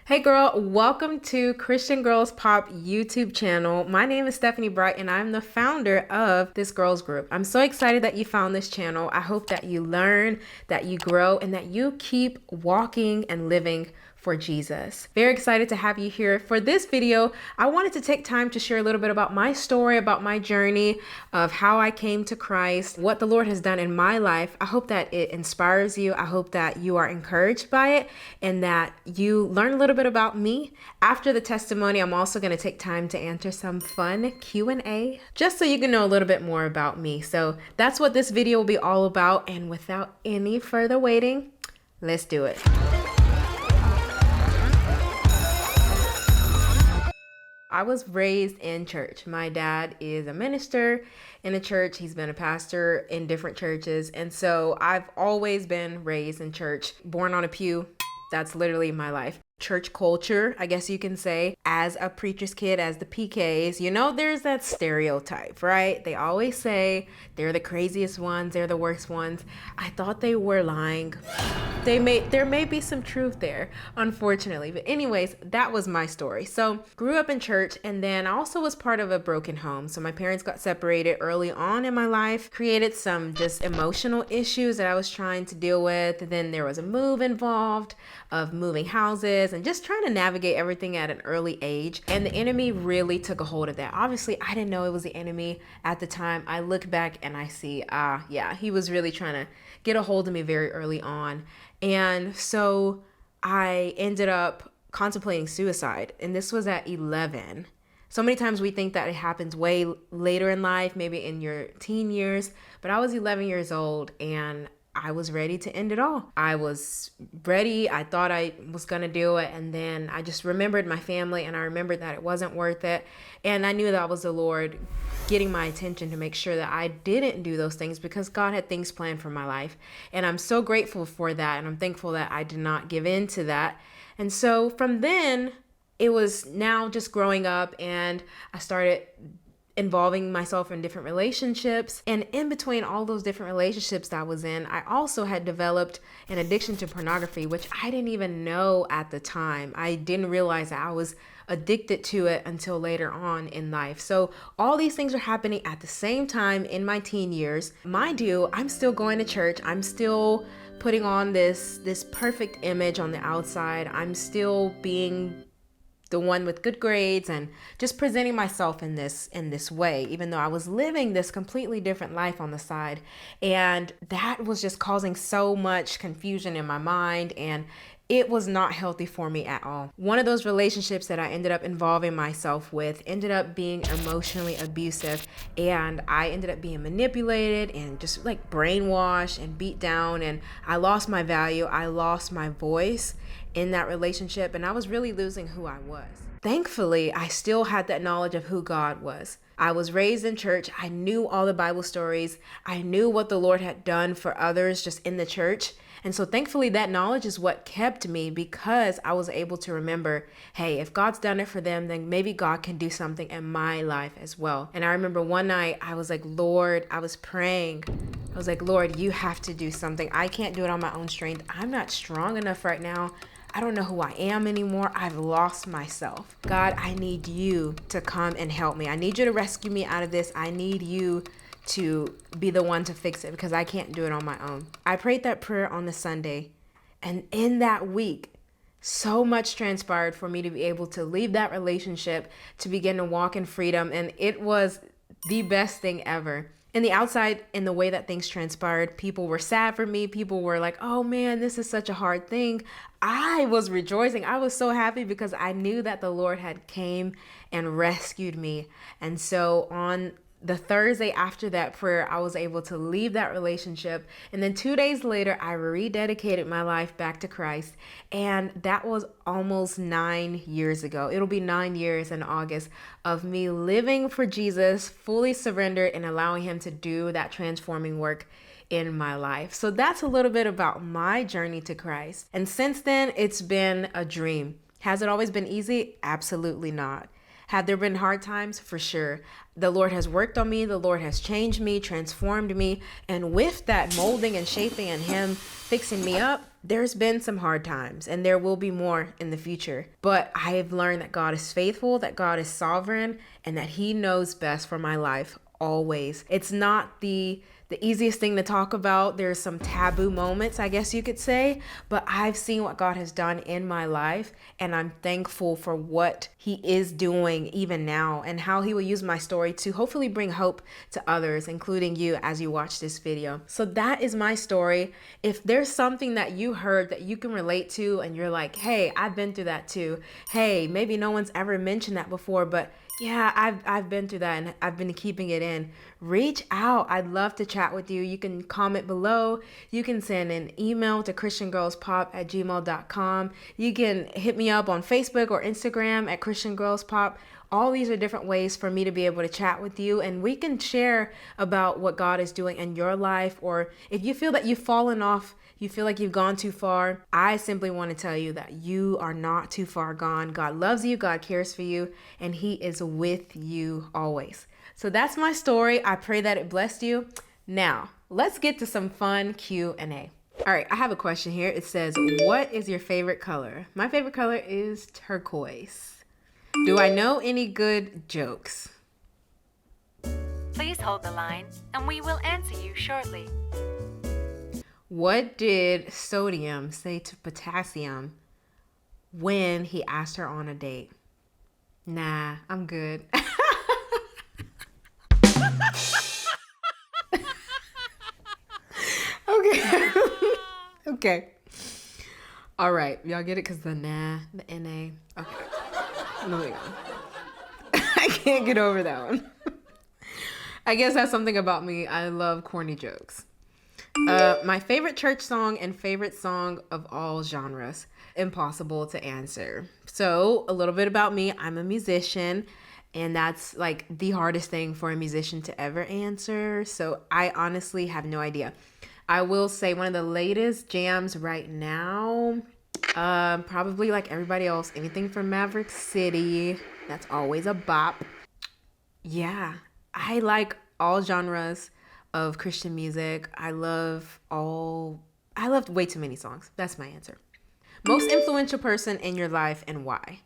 Hey girl, welcome to Christian Girls Pop YouTube channel. My name is Stephanie Bright and I'm the founder of this girls group. I'm so excited that you found this channel. I hope that you learn, that you grow, and that you keep walking and living for Jesus. Very excited to have you here. For this video, I wanted to take time to share a little bit about my story, about my journey of how I came to Christ, what the Lord has done in my life. I hope that it inspires you. I hope that you are encouraged by it and that you learn a little bit about me. After the testimony, I'm also going to take time to answer some fun Q&A just so you can know a little bit more about me. So that's what this video will be all about. And without any further waiting, let's do it. I was raised in church. My dad is a minister in a church. He's been a pastor in different churches. And so I've always been raised in church, born on a pew. That's literally my life. Church culture, I guess you can say, as a preacher's kid, as the PKs, there's that stereotype, right? They always say they're the craziest ones, they're the worst ones. I thought they were lying. There may be some truth there, unfortunately. But anyways, that was my story. So grew up in church, and then I also was part of a broken home. So my parents got separated early on in my life, created some just emotional issues that I was trying to deal with. And then there was a move involved of moving houses and just trying to navigate everything at an early age. And the enemy really took a hold of that. Obviously, I didn't know it was the enemy at the time. I look back and I see, he was really trying to get a hold of me very early on. And so I ended up contemplating suicide. And this was at 11. So many times we think that it happens way later in life, maybe in your teen years. But I was 11 years old and I was ready to end it all. I was ready. I thought I was going to do it. And then I just remembered my family and I remembered that it wasn't worth it. And I knew that was the Lord getting my attention to make sure that I didn't do those things because God had things planned for my life. And I'm so grateful for that. And I'm thankful that I did not give in to that. And so from then, it was now just growing up and I started involving myself in different relationships. And in between all those different relationships that I was in, I also had developed an addiction to pornography, which I didn't even know at the time. I didn't realize that I was addicted to it until later on in life. So all these things are happening at the same time in my teen years. Mind you, I'm still going to church. I'm still putting on this perfect image on the outside. I'm still being the one with good grades and just presenting myself in this way, even though I was living this completely different life on the side. And that was just causing so much confusion in my mind, and it was not healthy for me at all. One of those relationships that I ended up involving myself with ended up being emotionally abusive, and I ended up being manipulated and just like brainwashed and beat down, and I lost my value. I lost my voice in that relationship, and I was really losing who I was. Thankfully, I still had that knowledge of who God was. I was raised in church. I knew all the Bible stories. I knew what the Lord had done for others just in the church. And so thankfully that knowledge is what kept me, because I was able to remember, hey, if God's done it for them, then maybe God can do something in my life as well. And I remember one night I was like, Lord, I was praying. I was like, Lord, you have to do something. I can't do it on my own strength. I'm not strong enough right now. I don't know who I am anymore. I've lost myself. God, I need you to come and help me. I need you to rescue me out of this. I need you to be the one to fix it because I can't do it on my own. I prayed that prayer on the Sunday, and in that week, so much transpired for me to be able to leave that relationship, to begin to walk in freedom, and it was the best thing ever. In the outside, in the way that things transpired, people were sad for me. People were like, oh man, this is such a hard thing. I was rejoicing. I was so happy because I knew that the Lord had came and rescued me. And so on the Thursday after that prayer, I was able to leave that relationship. And then 2 days later, I rededicated my life back to Christ. And that was almost 9 years ago. It'll be 9 years in August of me living for Jesus, fully surrendered and allowing him to do that transforming work in my life. So that's a little bit about my journey to Christ. And since then, it's been a dream. Has it always been easy? Absolutely not. Have there been hard times? For sure. The Lord has worked on me. The Lord has changed me, transformed me. And with that molding and shaping and Him fixing me up, there's been some hard times and there will be more in the future. But I have learned that God is faithful, that God is sovereign, and that He knows best for my life always. It's not the easiest thing to talk about. There's some taboo moments, I guess you could say, but I've seen what God has done in my life, and I'm thankful for what He is doing even now and how He will use my story to hopefully bring hope to others, including you as you watch this video. So that is my story. If there's something that you heard that you can relate to and you're like, hey, I've been through that too. Hey, maybe no one's ever mentioned that before, but yeah, I've been through that and I've been keeping it in. Reach out. I'd love to chat with you. You can comment below. You can send an email to christiangirlspop@gmail.com. You can hit me up on Facebook or Instagram at christiangirlspop. All these are different ways for me to be able to chat with you, and we can share about what God is doing in your life, or if you feel that you've fallen off, you feel like you've gone too far, I simply want to tell you that you are not too far gone. God loves you, God cares for you, and He is with you always. So that's my story. I pray that it blessed you. Now, let's get to some fun Q&A. All right, I have a question here. It says, what is your favorite color? My favorite color is turquoise. Do I know any good jokes? Please hold the line and we will answer you shortly. What did sodium say to potassium when he asked her on a date? Nah, I'm good. Okay. Okay. All right. Y'all get it? Because the nah, the NA. Okay. Moving on. I can't get over that one. I guess that's something about me. I love corny jokes. My favorite church song and favorite song of all genres. Impossible to answer. So a little bit about me. I'm a musician, and that's like the hardest thing for a musician to ever answer. So I honestly have no idea. I will say one of the latest jams right now, probably like everybody else, anything from Maverick City. That's always a bop. Yeah, I like all genres of Christian music. I love way too many songs. That's my answer. Most influential person in your life and why?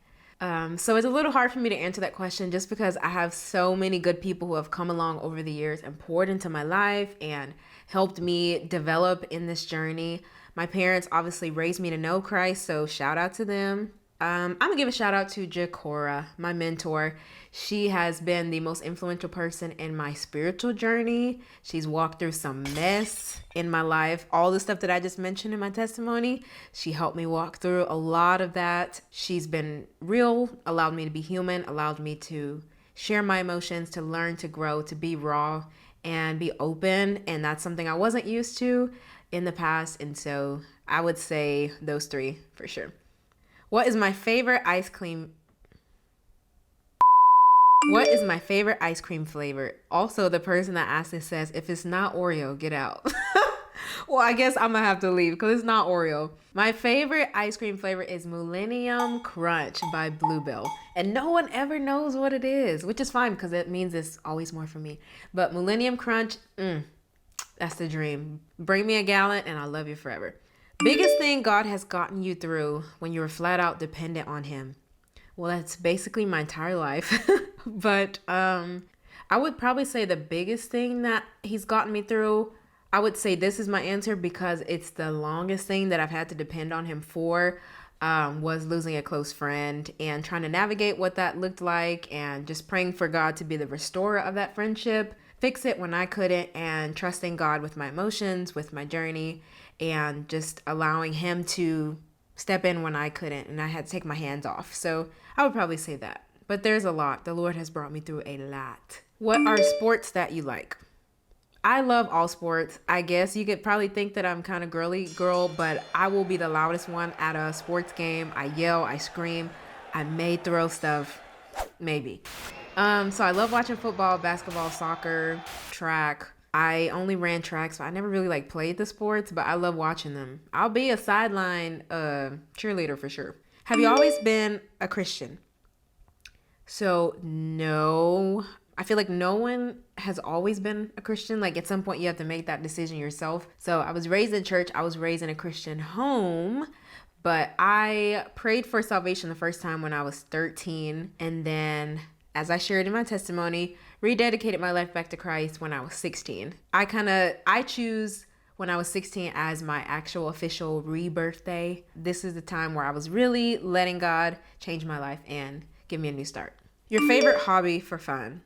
So it's a little hard for me to answer that question just because I have so many good people who have come along over the years and poured into my life and helped me develop in this journey. My parents obviously raised me to know Christ, so shout out to them. I'm gonna give a shout out to Jakora, my mentor. She has been the most influential person in my spiritual journey. She's walked through some mess in my life. All the stuff that I just mentioned in my testimony, she helped me walk through a lot of that. She's been real, allowed me to be human, allowed me to share my emotions, to learn, to grow, to be raw and be open. And that's something I wasn't used to in the past. And so I would say those three for sure. What is my favorite ice cream? What is my favorite ice cream flavor? Also, the person that asked this says, if it's not Oreo, get out. Well, I guess I'm gonna have to leave because it's not Oreo. My favorite ice cream flavor is Millennium Crunch by Bluebell. And no one ever knows what it is, which is fine because it means it's always more for me. But Millennium Crunch, that's the dream. Bring me a gallon and I'll love you forever. Biggest thing God has gotten you through when you were flat out dependent on Him? Well, that's basically my entire life. But I would probably say the biggest thing that He's gotten me through, I would say this is my answer because it's the longest thing that I've had to depend on Him for, was losing a close friend and trying to navigate what that looked like and just praying for God to be the restorer of that friendship, fix it when I couldn't, and trusting God with my emotions, with my journey, and just allowing Him to step in when I couldn't and I had to take my hands off. So I would probably say that. But there's a lot. The Lord has brought me through a lot. What are sports that you like? I love all sports. I guess you could probably think that I'm kind of girly girl, but I will be the loudest one at a sports game. I yell, I scream, I may throw stuff, maybe. So I love watching football, basketball, soccer, track. I only ran track, so I never really played the sports, but I love watching them. I'll be a sideline cheerleader for sure. Have you always been a Christian? So, no, I feel like no one has always been a Christian. Like at some point, you have to make that decision yourself. So, I was raised in church, I was raised in a Christian home, but I prayed for salvation the first time when I was 13. And then, as I shared in my testimony, rededicated my life back to Christ when I was 16. I choose when I was 16 as my actual official rebirth day. This is the time where I was really letting God change my life and give me a new start. Your favorite hobby for fun?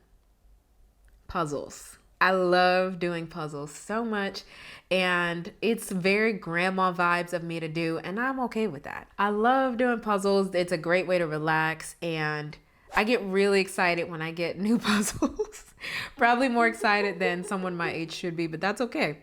Puzzles. I love doing puzzles so much, and it's very grandma vibes of me to do, and I'm okay with that. I love doing puzzles. It's a great way to relax, and I get really excited when I get new puzzles. Probably more excited than someone my age should be, but that's okay.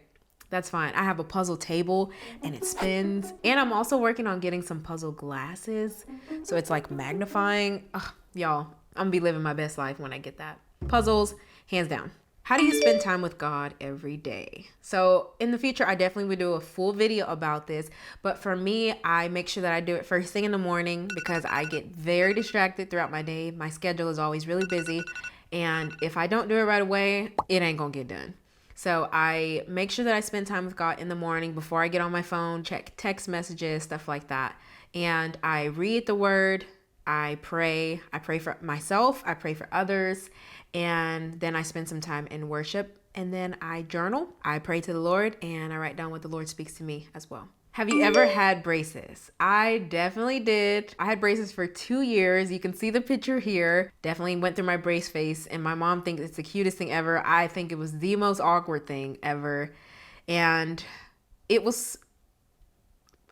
That's fine. I have a puzzle table and it spins. And I'm also working on getting some puzzle glasses. So it's like magnifying. Ugh, y'all, I'm gonna be living my best life when I get that. Puzzles, hands down. How do you spend time with God every day? So in the future, I definitely would do a full video about this. But for me, I make sure that I do it first thing in the morning because I get very distracted throughout my day. My schedule is always really busy. And if I don't do it right away, it ain't gonna get done. So I make sure that I spend time with God in the morning before I get on my phone, check text messages, stuff like that. And I read the word, I pray for myself, I pray for others, and then I spend some time in worship. And then I journal, I pray to the Lord, and I write down what the Lord speaks to me as well. Have you ever had braces? I definitely did. I had braces for 2 years. You can see the picture here. Definitely went through my brace phase, and my mom thinks it's the cutest thing ever. I think it was the most awkward thing ever. And it was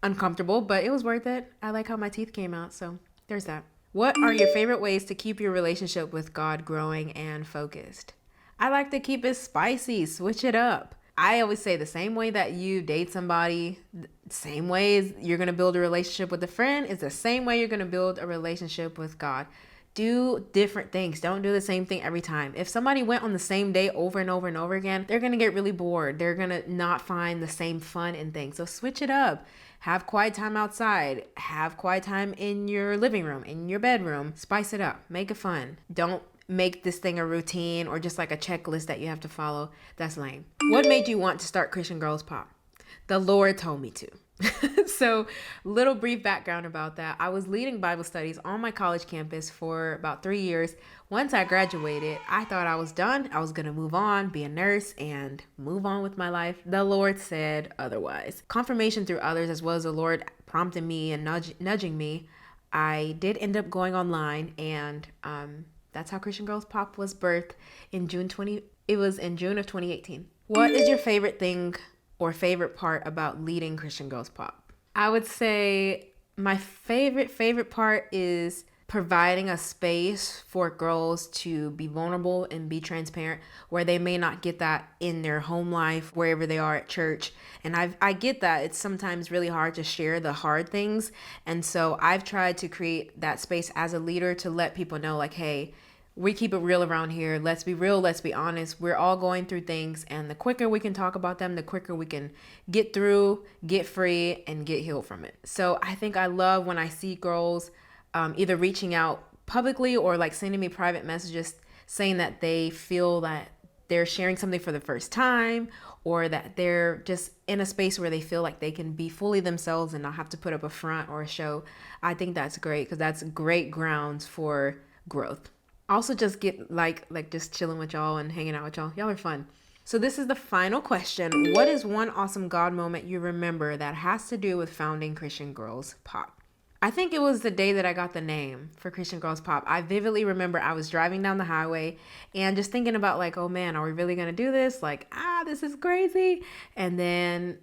uncomfortable, but it was worth it. I like how my teeth came out, so there's that. What are your favorite ways to keep your relationship with God growing and focused? I like to keep it spicy, switch it up. I always say the same way that you date somebody, same way as you're going to build a relationship with a friend is the same way you're going to build a relationship with God. Do different things. Don't do the same thing every time. If somebody went on the same day over and over and over again, they're going to get really bored. They're going to not find the same fun in things. So switch it up. Have quiet time outside. Have quiet time in your living room, in your bedroom. Spice it up. Make it fun. Don't make this thing a routine or just like a checklist that you have to follow. That's lame. What made you want to start Christian Girls Pop? The Lord told me to. So, little brief background about that. I was leading Bible studies on my college campus for about 3 years. Once I graduated, I thought I was done. I was going to move on, be a nurse, and move on with my life. The Lord said otherwise. Confirmation through others, as well as the Lord prompting me and nudging me, I did end up going online, and that's how Christian Girls Pop was birthed in It was in June of 2018. What is your favorite thing or favorite part about leading Christian Girls Pop? I would say my favorite part is providing a space for girls to be vulnerable and be transparent where they may not get that in their home life, wherever they are at church. And I get that it's sometimes really hard to share the hard things. And so I've tried to create that space as a leader to let people know like, hey, we keep it real around here. Let's be real. Let's be honest. We're all going through things. And the quicker we can talk about them, the quicker we can get through, get free, and get healed from it. So I think I love when I see girls either reaching out publicly or like sending me private messages saying that they feel that they're sharing something for the first time or that they're just in a space where they feel like they can be fully themselves and not have to put up a front or a show. I think that's great because that's great grounds for growth. Also just get like just chilling with y'all and hanging out with y'all. Y'all are fun. So this is the final question. What is one awesome God moment you remember that has to do with founding Christian Girls Pop? I think it was the day that I got the name for Christian Girls Pop. I vividly remember I was driving down the highway and just thinking about like, oh man, are we really going to do this? Like, this is crazy. And then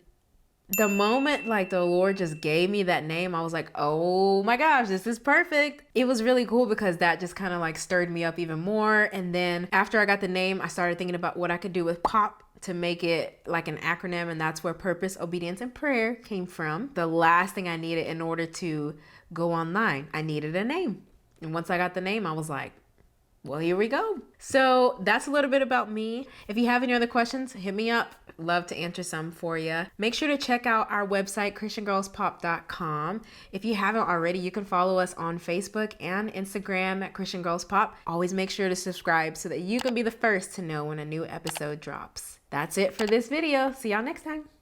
the moment like the Lord just gave me that name, I was like, oh my gosh, this is perfect. It was really cool because that just kind of like stirred me up even more. And then after I got the name, I started thinking about what I could do with POP to make it like an acronym. And that's where purpose, obedience, and prayer came from. The last thing I needed in order to go online, I needed a name. And once I got the name, I was like, Well, here we go. So that's a little bit about me. If you have any other questions, hit me up. Love to answer some for you. Make sure to check out our website, christiangirlspop.com. If you haven't already, you can follow us on Facebook and Instagram at Christian Girls Pop. Always make sure to subscribe so that you can be the first to know when a new episode drops. That's it for this video. See y'all next time.